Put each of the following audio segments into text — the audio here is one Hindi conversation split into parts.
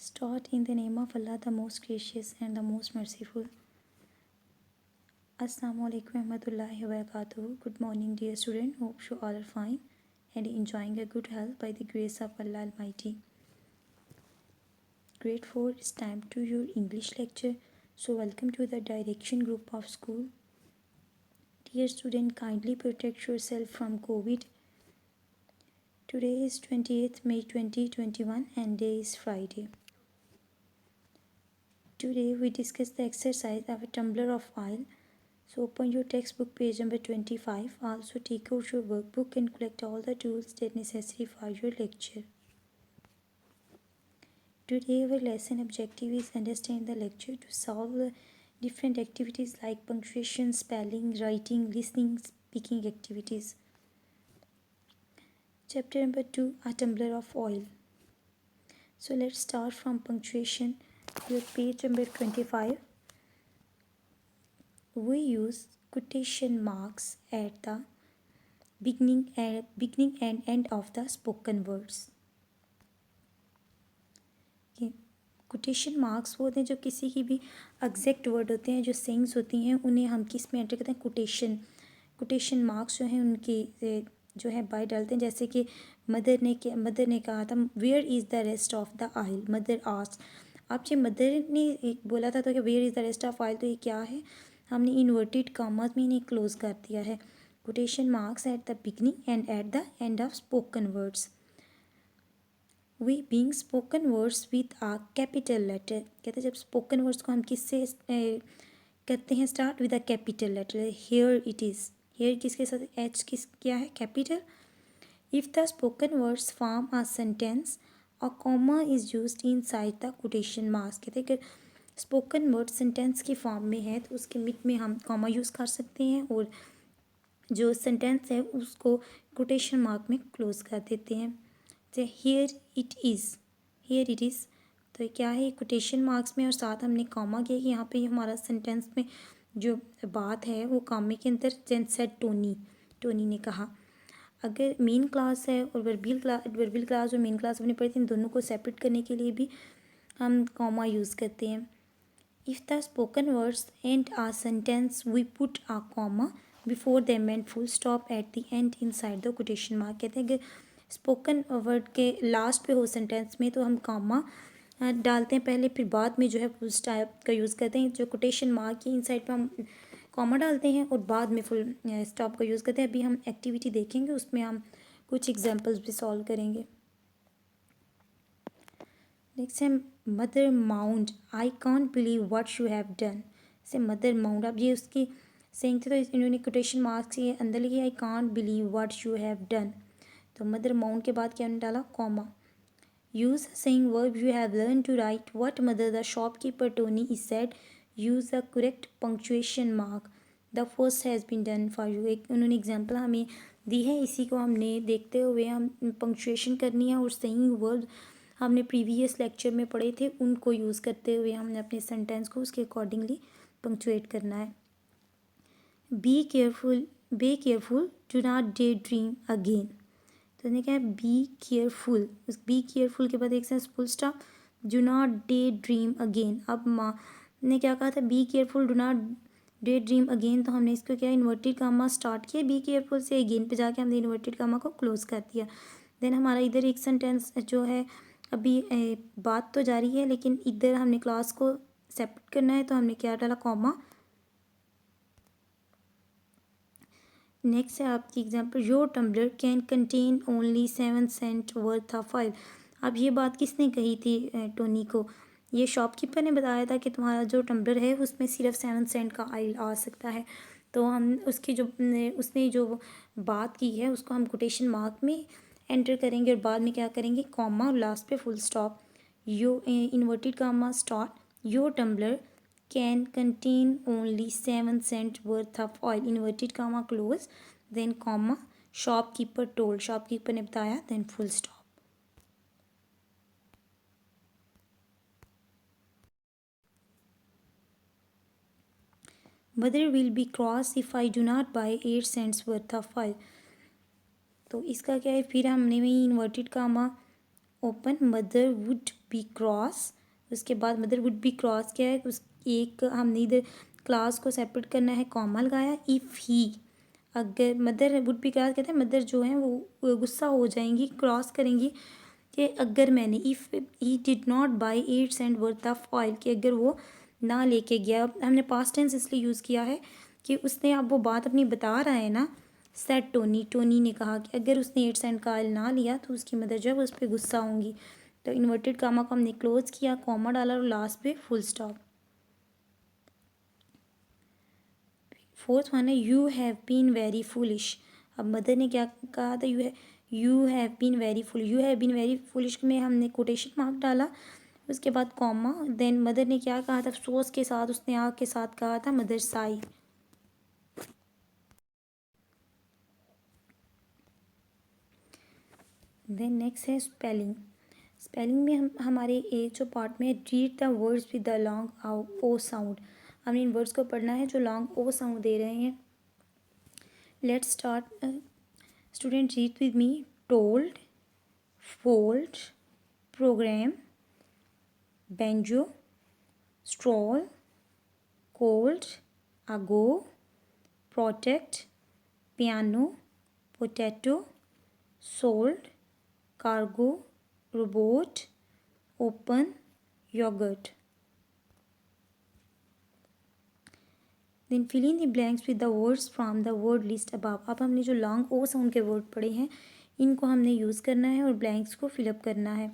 Start in the name of Allah, the most gracious and the most merciful. Assalamu alaikum warahmatullahi wabarakatuh. Good morning, dear student. Hope you all are fine and enjoying a good health by the grace of Allah Almighty. Grade 4 is time to your English lecture. So welcome to the direction group of school. Dear student, kindly protect yourself from COVID. Today is 28th May 2021 and day is Friday. Today we discuss the exercise of a tumbler of oil. So open your textbook page number 25. Also take out your workbook and collect all the tools that necessary for your lecture. Today our lesson objective is understand the lecture to solve the different activities like punctuation, spelling, writing, listening, speaking activities. Chapter number 2, a tumbler of oil. So let's start from punctuation. Your page number 25. We use quotation marks at the beginning and end of the spoken words. Quotation marks वो होते हैं जो किसी की भी एग्जैक्ट वर्ड होते हैं, जो सेइंग्स होती हैं, उन्हें हम किस में एंटर करते हैं, कोटेशन मार्क्स जो हैं उनकी जो है बाय डालते हैं. जैसे कि मदर ने कहा था where is the rest of the aisle. Mother asked. अब जब मदर ने बोला था तो कि where is the rest of aisle, तो ये क्या है, हमने इन्वर्टेड कामास में इन्हें क्लोज कर दिया है. Quotation marks at the beginning and at the end of spoken words. We being spoken words with a capital letter. कहते हैं जब स्पोकन वर्ड्स को हम किससे करते हैं start, with a capital letter. Here it is के साथ एच क्या है, capital. If the spoken words form a sentence a comma is used inside the quotation marks. कहते हैं कि स्पोकन वर्ड सेंटेंस की फॉर्म में है तो उसके मिड में हम कॉमा यूज़ कर सकते हैं और जो सेंटेंस है उसको कोटेशन मार्क में क्लोज कर देते हैं. तो हियर इट इज़ तो क्या है, कोटेशन मार्क्स में और साथ हमने कॉमा किया कि यहाँ पे हमारा सेंटेंस में जो बात है वो कॉमे के अंदर. जेन सेड टोनी ने कहा. अगर मेन क्लास है और वर्बल क्लास और मेन क्लास अपनी पढ़ी थी, इन दोनों को सेपरेट करने के लिए भी हम कॉमा यूज़ करते हैं. If the spoken words end a sentence we put a comma before them and full stop at the end inside the quotation mark. कहते हैं कि स्पोकन वर्ड के लास्ट पे हो सेंटेंस में तो हम कॉमा डालते हैं पहले, फिर बाद में जो है फुल स्टॉप का यूज़ करते हैं. जो कोटेशन मार्क की इनसाइड पे हम कॉमा डालते हैं और बाद में फुल स्टॉप का यूज़ करते हैं. अभी हम एक्टिविटी देखेंगे, उसमें हम कुछ एग्जांपल्स भी सॉल्व करेंगे. नेक्स्ट है mother mound. I can't believe what you have done. से मदर माउंड, अब ये उसकी सेइंग थी तो इन्होंने कोटेशन मार्क्स ये अंदर लिखी, I can't believe what you have done. तो मदर माउंड के बाद क्या डाला, comma. Use saying verb you have learn to write what mother the shopkeeper Tony is said. Use the correct punctuation mark. The first has been done for you. एक उन्होंने एग्जाम्पल हमें दी है, इसी को हमने देखते हुए हम पंक्चुएशन करनी है और सेइंग वर्ब हमने प्रीवियस लेक्चर में पढ़े थे, उनको यूज़ करते हुए हमने अपने सेंटेंस को उसके अकॉर्डिंगली पंक्चुएट करना है. Be careful do not day dream again. तो हमने क्या है, बी केयरफुल. उस बी केयरफुल के बाद एक sense full stop, do not day dream again. अब माँ ने क्या कहा था, be careful do not day dream again, तो हमने इसको क्या इन्वर्टेड कामा स्टार्ट किया बी केयरफुल से, अगेन पे जाके हमने इन्वर्टेड कामा को क्लोज कर दिया. देन हमारा इधर एक सेंटेंस जो है, अभी बात तो जारी है लेकिन इधर हमने क्लास को सेपरेट करना है तो हमने क्या डाला, कॉमा. नेक्स्ट है आपकी example, your tumbler can contain only 7 cent worth of oil. अब ये बात किसने कही थी टोनी को, ये शॉपकीपर ने बताया था कि तुम्हारा जो टम्बलर है उसमें सिर्फ 7 सेंट का ऑयल आ सकता है. तो हम उसकी जो उसने जो बात की है उसको हम कोटेशन मार्क में एंटर करेंगे और बाद में क्या करेंगे, कॉमा और लास्ट पे फुल स्टॉप. यो inverted comma start, your tumbler can contain only 7 cent worth of oil, inverted comma close, then comma, shopkeeper told, shopkeeper ने बताया, then full stop. Mother will be cross if I do not buy 8 cents worth of oil. तो इसका क्या है, फिर हमने भी inverted comma open mother would be cross, उसके बाद मदर वुड बी क्रॉस क्या है, उस एक हमने इधर क्लास को सेपरेट करना है, कॉमा लगाया। इफ़ ही, अगर मदर वुड बी क्रॉस कहते हैं मदर जो है वो गुस्सा हो जाएंगी, क्रॉस करेंगी कि अगर मैंने, if he did not buy 8 cent worth of oil, कि अगर वो ना लेके गया। हमने पास्ट टेंस इसलिए यूज़ किया है कि उसने, अब वो बात अपनी बता रहा है ना, सेड टोनी, टोनी ने कहा कि अगर उसने 8 सेंट का ऑयल ना लिया तो उसकी मदर जो है वो उस पर गुस्सा होंगी। तो इन्वर्टेड कामा को हमने क्लोज किया, कॉमा डाला और लास्ट पे फुल स्टॉप। फोर्थ वन है you have been very foolish. अब मदर ने क्या कहा था, you have been very full, you have been very foolish में हमने कोटेशन मार्क डाला, उसके बाद कॉमा, देन मदर ने क्या कहा था अफसोस के साथ, उसने आग के साथ कहा था मदर साई। देन नेक्स्ट है स्पेलिंग। स्पेलिंग में हम हमारे एक जो पार्ट में read the words with the long O sound, हमने इन वर्ड्स को पढ़ना है जो लॉन्ग ओ साउंड दे रहे हैं। Let's start, student read with me. Told, fold, program, banjo, stroll, cold, ago, protect, piano, potato, sold, cargo, robot, open, yogurt. Then fill in the blanks with the words from the word list above. अब हमने जो लॉन्ग ओ साउंड के वर्ड पढ़े हैं इनको हमने यूज़ करना है और ब्लैंक्स को फिलअप करना है।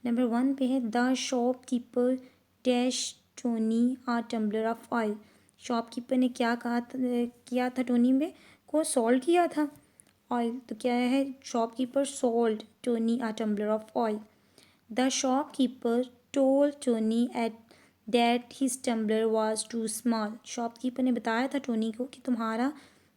नंबर 1 पे है the shopkeeper dash Tony a tumbler of oil. Shopkeeper ने क्या कहा किया था टोनी में को सोल्ड किया था ऑयल, तो क्या है shopkeeper sold Tony a tumbler of oil. The shopkeeper told Tony at that his tumbler was too small. Shopkeeper ने बताया था टोनी को कि तुम्हारा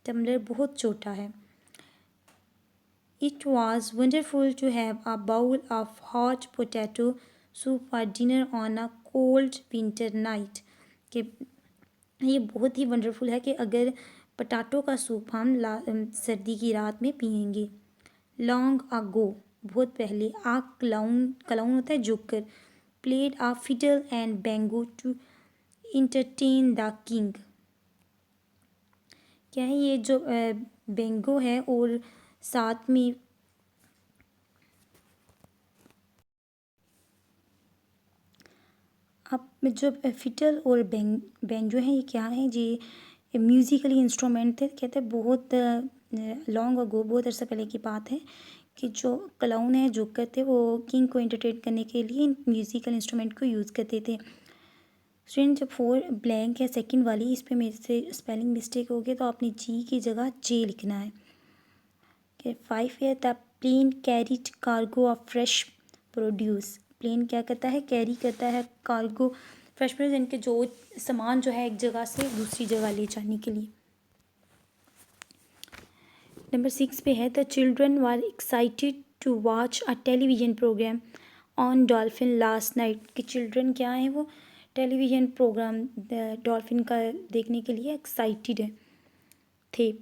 टम्बलर बहुत छोटा है। It was wonderful to have a bowl of hot potato soup for dinner on a cold winter night. कि ये बहुत ही वंडरफुल है कि अगर पटाटो का सूप हम सर्दी की रात में पियेंगे। लॉन्ग अगो, बहुत पहले। आ क्लाउन, क्लाउन होता है joker. Played a fiddle and banjo to entertain the king. क्या है ये जो बेंगो है और साथ में अब जो फिटल और बैंजो हैं ये क्या है जी, म्यूज़िकली इंस्ट्रूमेंट थे। कहते हैं बहुत लॉन्ग अगो, बहुत अर्सा पहले की बात है कि जो क्लाउन है जोकर थे वो किंग को एंटरटेन करने के लिए म्यूज़िकल इंस्ट्रूमेंट को यूज़ करते थे। स्टूडेंट जब 4 ब्लैंक है सेकंड वाली, इस पे मेरे से स्पेलिंग मिस्टेक हो गया तो आपने जी की जगह जे लिखना है। कि 5 है the plane carried cargo of fresh produce. Plane क्या करता है, कैरी करता है कार्गो फ्रेश प्रोड्यूस, इनके जो सामान जो है एक जगह से दूसरी जगह ले जाने के लिए। नंबर 6 पे है the children were excited to watch a television programme on dolphin last night. कि चिल्ड्रन क्या है वो टेलीविज़न प्रोग्राम डॉल्फिन का देखने के लिए एक्साइटेड थे।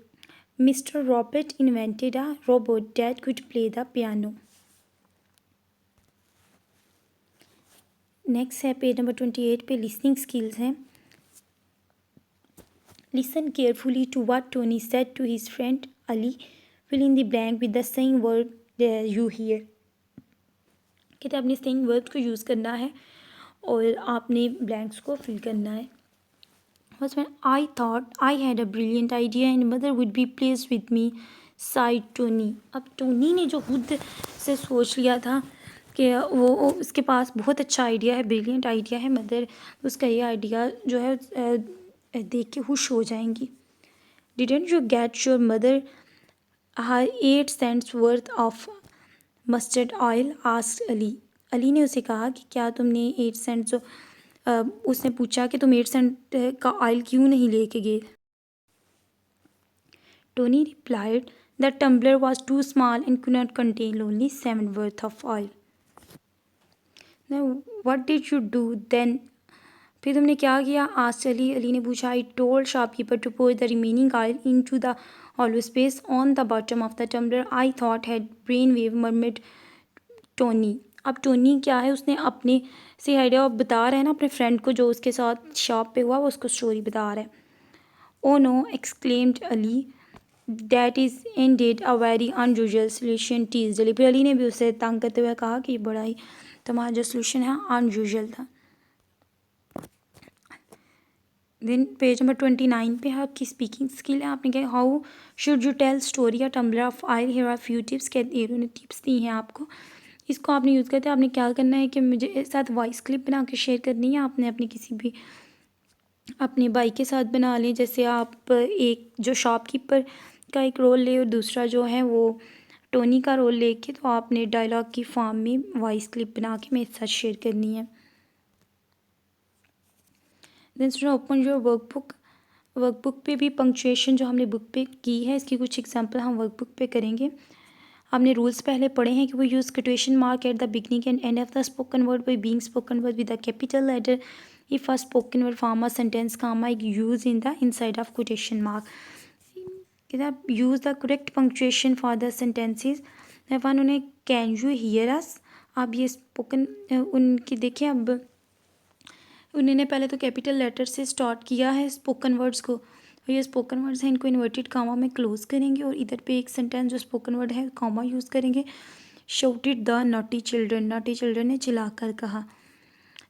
Mister Robert invented a robot that could play the piano. Next है पेज नंबर 28 पे लिसनिंग स्किल्स हैं। Listen carefully to what Tony said to his friend Ali, fill in the blank with the saying word you hear. कहते हैं अपने सेइंग वर्ड को यूज़ करना है और आपने ब्लैंक्स को फिल करना है। First one, I thought I had a brilliant idea and mother would B pleased with me side Tony. अब टोनी ने जो खुद से सोच लिया था कि वो उसके पास बहुत अच्छा आइडिया है, ब्रिलियंट आइडिया है, मदर उसका ये आइडिया जो है देख के खुश हो जाएंगी। Didn't you get your mother her 8 cents worth of mustard oil asked Ali. Ali ने उसे कहा कि क्या तुमने 8 सेंट जो उसने पूछा कि तुम 8 सेंट का ऑयल क्यों नहीं लेके गए। Tony replied the tumbler was too small and could not contain only 7 worth of oil. What did you do then, फिर तुमने क्या किया। आस्क्ड अली, अली ने पूछा। I told shopkeeper to pour the remaining oil into the hollow space on the bottom of the tumbler I thought had brainwave, murmured Tony. अब टोनी क्या है, उसने अपने से आइडिया बता रहा है ना अपने फ्रेंड को जो उसके साथ शॉप पे हुआ, वो उसको स्टोरी बता रहा है। Oh no, exclaimed Ali, that is indeed a very unusual solution टीज डली। फिर अली ने भी उसे तंग करते हुए कहा कि बड़ा ही तुम्हारा जो सोल्यूशन है अनयूजुअल था। देन पेज नंबर 29 पे है आपकी स्पीकिंग स्किल है। आपने कहा how should you tell story या tumbler of I here are few tips, कहते इन्होंने टिप्स दी हैं आपको। इसको आपने यूज़ करते हैं। आपने क्या करना है कि मुझे साथ वॉइस क्लिप बना के शेयर करनी है। आपने अपनी किसी भी अपने भाई के साथ बना लें, जैसे आप एक जो शॉपकीपर का एक रोल ले और दूसरा जो है वो टोनी का रोल लेके, तो आपने डायलॉग की फॉर्म में वॉइस क्लिप बना के मेरे साथ शेयर करनी है। Then student open your workbook. Workbook पे भी पंक्चुएशन जो हमने बुक पे की है, इसकी कुछ एग्जांपल हम वर्कबुक पे करेंगे। हमने रूल्स पहले पढ़े हैं कि वो use question mark at the beginning and and of the spoken word by being spoken word with the capital letter if a spoken word form a sentence comma use in the inside of quotation mark. Use the correct punctuation for the sentences. One उन्हें कैन यू हियर अस, अब ये स्पोकन उनकी देखिए, अब उन्होंने पहले तो कैपिटल लेटर से स्टार्ट किया है स्पोकन वर्ड्स को, और ये स्पोकन वर्ड्स हैं, इनको इन्वर्टेड कामा में क्लोज करेंगे और इधर पे एक सेंटेंस जो स्पोकन वर्ड है कामा यूज़ करेंगे। शाउटेड द नॉटी चिल्ड्रन ने चिल्लाकर कहा।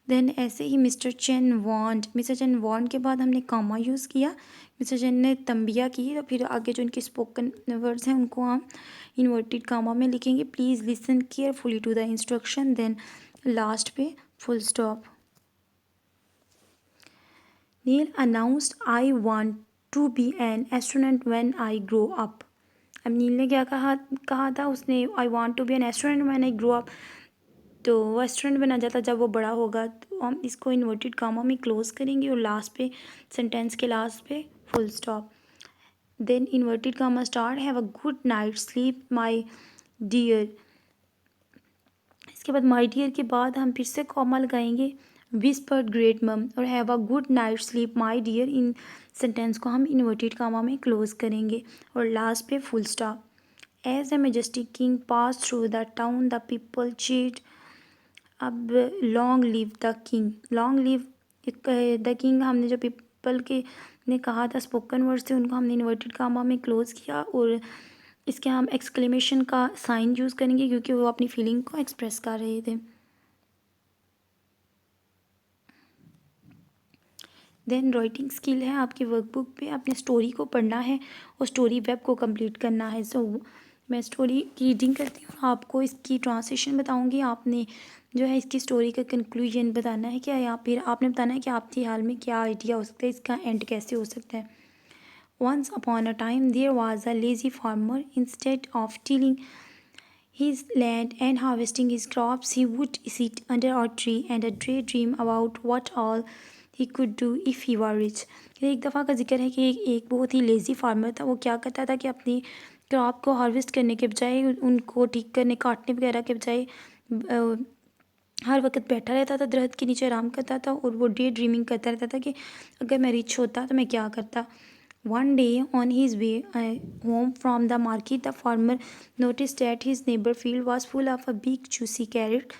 देन ऐसे ही मिस्टर चेन वॉन्ड के बाद हमने कामा यूज़ किया, मिस्टर चेन ने तंबिया की, तो फिर आगे जो इनके स्पोकन वर्ड्स हैं उनको हम इन्वर्टेड कामा में लिखेंगे। Please listen carefully to the instruction, then last पे full stop. Neil announced I want to be an astronaut when I grow up. अब नील ने क्या कहा था, उसने I want to be an astronaut when I grow up, तो वो एस्ट्रोनॉट बना जाता जब वो बड़ा होगा। तो हम इसको इन्वर्टेड कामा में क्लोज करेंगे और लास्ट पे सेंटेंस के लास्ट पे full stop. Then inverted comma start, have a good night sleep my dear. इसके बाद माय डियर के बाद हम फिर से कॉमा लगाएंगे, विस्पर्ड ग्रेट मम, और have a good night sleep my dear, इन सेंटेंस को हम इन्वर्टेड कामा में क्लोज करेंगे और लास्ट पे full stop. As a majestic king pass through the town the people cheat. अब long live the king, long live the king, हमने जो पीपल के ने कहा था स्पोकन वर्ड्स थे उनको हमने इन्वर्टेड कामा में क्लोज किया और इसके हम एक्सक्लेमेशन का साइन यूज़ करेंगे क्योंकि वो अपनी फीलिंग को एक्सप्रेस कर रहे थे। देन राइटिंग स्किल है आपकी वर्कबुक पे, अपने स्टोरी को पढ़ना है और स्टोरी वेब को कंप्लीट करना है। सो मैं स्टोरी की रीडिंग करती हूँ, आपको इसकी ट्रांसलेशन बताऊँगी, आपने जो है इसकी स्टोरी का कंक्लूजन बताना है क्या, या फिर आपने बताना है कि आपके हाल में क्या आइडिया हो सकता है, इसका एंड कैसे हो सकता है। Once upon a time there was a lazy farmer, instead of tilling his land and harvesting his crops, he would sit under a tree and daydream about what all he could do if he were rich. एक दफ़ा का जिक्र है कि एक बहुत ही लेज़ी फार्मर था। वो क्या करता था कि अपनी क्रॉप को हार्वेस्ट करने के बजाय, उनको ठीक करने काटने वगैरह के बजाय हर वक्त बैठा रहता था, दरख्त के नीचे आराम करता था और वो डे ड्रीमिंग करता रहता था कि अगर मैं रिच होता तो मैं क्या करता। One day on his way home from the market, the farmer noticed that his neighbor field was full of a big juicy carrot.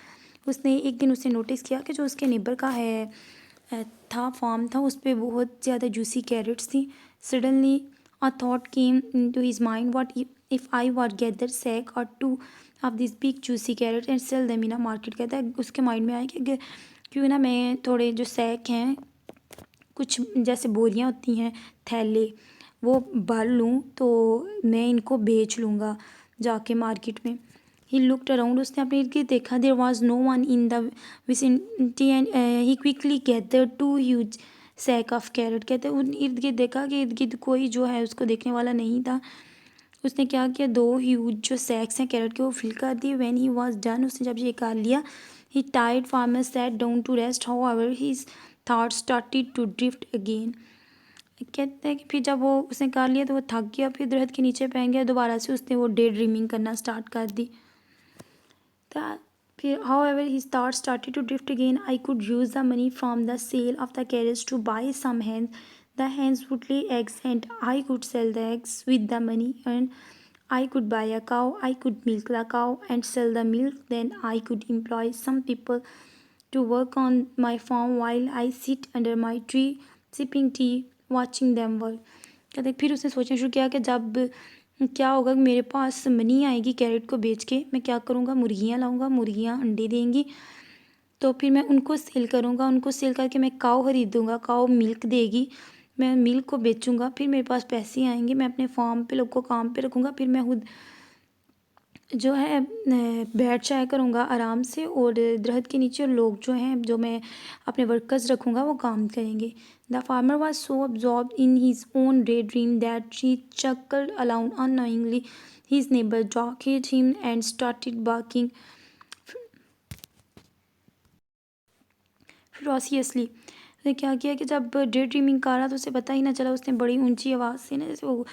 उसने एक दिन उसने नोटिस किया कि जो उसके नेबर का है था फार्म था, उस पर बहुत ज़्यादा जूसी कैरेट्स थी। Suddenly a thought came to his mind, what if I what gather sack or two of this big juicy carrot and sell them in a market. कहता है उसके माइंड में आया कि अगर क्यों ना मैं थोड़े जो सैक हैं, कुछ जैसे बोरियां होती हैं, थैले, वो भर लूँ तो मैं इनको बेच लूँगा जाके मार्केट में। ही लुक्ड अराउंड, उसने अपने इर्द गिर्द देखा। There was no one in the vicinity and he quickly gather two huge sack of carrot. कहते हैं उन इर्द गिर्द देखा कि इर्द गिर्द कोई जो है उसको देखने वाला नहीं था। उसने क्या किया, दो ह्यूज जो सैक्स हैं कैरेट के वो फिल कर दिए। व्हेन ही वाज डन, उसने जब ये कर लिया, he tired farmer sat down to rest, however his thoughts started to drift again. कहते हैं कि फिर जब वो उसने कर लिया तो वो थक गया, फिर दरख्त के नीचे पहन गया, दोबारा से उसने वो डे ड्रीमिंग करना स्टार्ट कर दी। फिर however his thoughts started to drift again, I could use the money from the sale of the carriage to buy some hens, the hens would lay eggs and I could sell the eggs with the money and I could buy a cow, I could milk the cow and sell the milk, then I could employ some people to work on my farm while I sit under my tree sipping tea watching them work। कहते फिर उसने सोचना शुरू किया कि जब क्या होगा, मेरे पास मनी आएगी कैरेट को बेच के, मैं क्या करूँगा, मुर्गियाँ लाऊँगा, मुर्गियाँ अंडे देंगी, तो फिर मैं उनको सेल करूँगा, उनको सेल करके मैं काऊ खरीदूँगा, काऊ मिल्क देगी, मैं मिल्क को बेचूँगा, फिर मेरे पास पैसे आएंगे, मैं अपने फार्म पे लोग को काम पे रखूँगा, फिर मैं खुद जो है बैठ जाया करूँगा आराम से और दरख्त के नीचे, और लोग जो हैं, जो मैं अपने वर्कर्स रखूँगा, वो काम करेंगे। The farmer was so absorb in his own day dream that she chuckled aloud unknowingly his neighbor dog hit him and started barking ferociously। उसने क्या किया कि जब डे ड्रीमिंग कर रहा तो उसे पता ही ना चला, उसने बड़ी ऊंची आवाज़ से ना, जैसे वो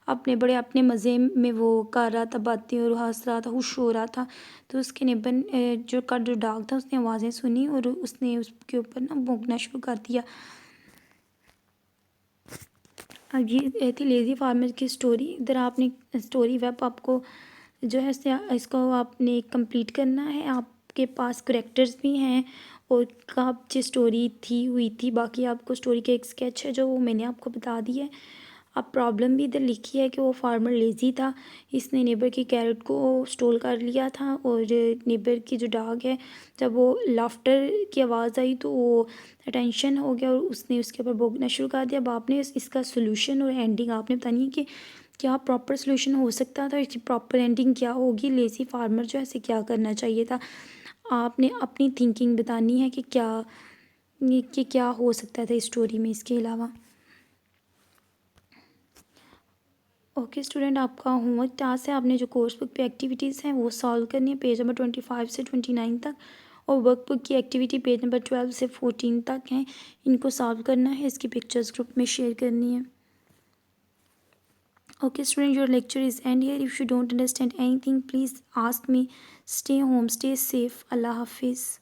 अपने मज़े में वो कर रहा था बातें और हंस रहा था, खुश हो रहा था, तो उसके नेबर जो डॉग था उसने आवाज़ें सुनी और उसने उसके ऊपर ना भौंकना शुरू कर दिया। अब ये थी लेज़ी फार्मर की स्टोरी। इधर आपने स्टोरी वेब आपको जो है इसको आपने कंप्लीट करना है, आपके पास करेक्टर्स भी हैं और काफ़ी स्टोरी हुई थी, बाकी आपको स्टोरी का एक स्केच है जो वो मैंने आपको बता दिया है। अब प्रॉब्लम भी इधर लिखी है कि वो फार्मर लेज़ी था, इसने नेबर की कैरेट को स्टोल कर लिया था, और नेबर की जो डॉग है, जब वो लाफ्टर की आवाज़ आई तो वो अटेंशन हो गया और उसने उसके ऊपर भौंकना शुरू कर दिया। अब आपने इसका सोल्यूशन और एंडिंग आपने बतानी है कि क्या प्रॉपर सोल्यूशन हो सकता था, इसकी प्रॉपर एंडिंग क्या होगी, लेज़ी फार्मर जो है इसे क्या करना चाहिए था। आपने अपनी थिंकिंग बतानी है कि क्या हो सकता था इस स्टोरी में इसके अलावा। ओके स्टूडेंट, आपका होमवर्क टास्क है, आपने जो कोर्स बुक पे एक्टिविटीज़ हैं वो सॉल्व करनी है पेज नंबर 25 से 29 तक, और वर्कबुक की एक्टिविटी पेज नंबर 12 से 14 तक हैं, इनको सॉल्व करना है, इसकी पिक्चर्स ग्रुप में शेयर करनी है। Okay student, your lecture is end here. If you don't understand anything please ask me. Stay home, stay safe. अल्लाह हाफिज़।